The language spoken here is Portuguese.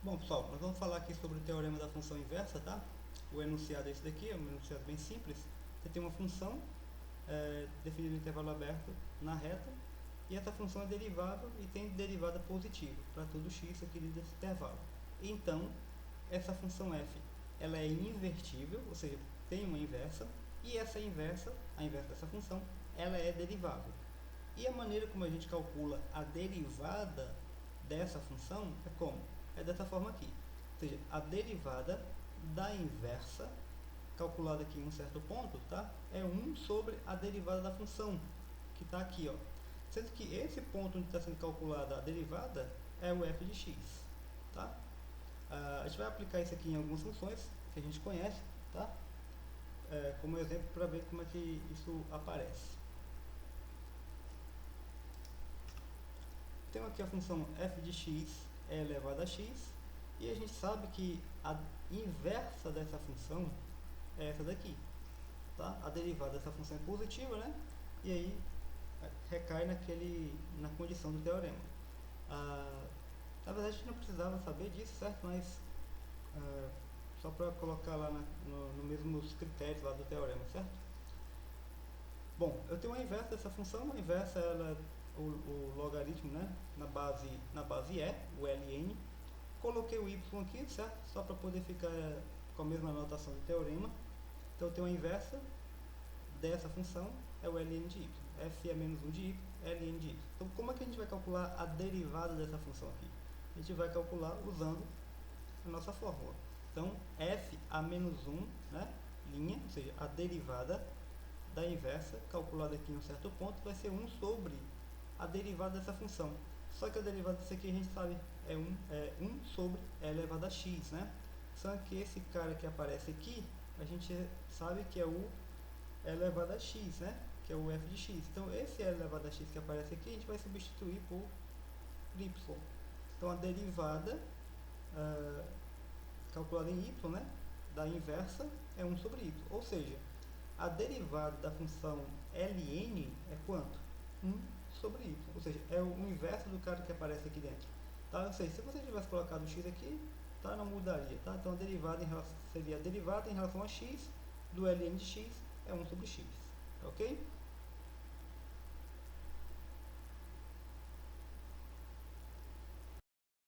Bom, pessoal, nós vamos falar aqui sobre o teorema da função inversa, tá? O enunciado é esse daqui, é um enunciado bem simples. Você tem uma função definida no intervalo aberto na reta, e essa função é derivável e tem derivada positiva para todo x aqui desse intervalo. Então, essa função f, ela é invertível, ou seja, tem uma inversa, e essa inversa, a inversa dessa função, ela é derivável. E a maneira como a gente calcula a derivada dessa função é como? É dessa forma aqui. Ou seja, a derivada da inversa, calculada aqui em um certo ponto, tá? É 1 sobre a derivada da função, que está aqui, ó. Sendo que esse ponto onde está sendo calculada a derivada é o f de x, tá? A gente vai aplicar isso aqui em algumas funções que a gente conhece, tá? Como exemplo para ver como é que isso aparece. Temos aqui a função f de x é elevado a x, e a gente sabe que a inversa dessa função é essa daqui, tá? A derivada dessa função é positiva, né? E aí recai na condição do teorema. Na verdade, a gente não precisava saber disso, certo? Mas só para colocar lá no mesmos critérios lá do teorema, certo? Bom, eu tenho uma inversa dessa função. A inversa ela o logaritmo, né, na base E, o ln. Coloquei o y aqui, certo? Só para poder ficar com a mesma notação do teorema. Então eu tenho a inversa dessa função, é o ln de y. F é menos 1 de y, ln de y. Então como é que a gente vai calcular a derivada dessa função aqui? A gente vai calcular usando a nossa fórmula. Então f a menos 1, né, linha, ou seja, a derivada da inversa, calculada aqui em um certo ponto, vai ser 1 sobre a derivada dessa função. Só que a derivada disso aqui a gente sabe é 1 sobre e elevado a x, né? Só que esse cara que aparece aqui, a gente sabe que é o e elevado a x, né? Que é o f de x. Então esse e elevado a x que aparece aqui, a gente vai substituir por y. Então a derivada calculada em y, né, da inversa é 1 sobre y. Ou seja, a derivada da função ln é quanto? 1 sobre y. Ou seja, é o inverso do cara que aparece aqui dentro. Tá? Ou seja, se você tivesse colocado o x aqui, tá, não mudaria. Tá? Então a derivada seria a derivada em relação a x do ln de x é 1 sobre x. Ok?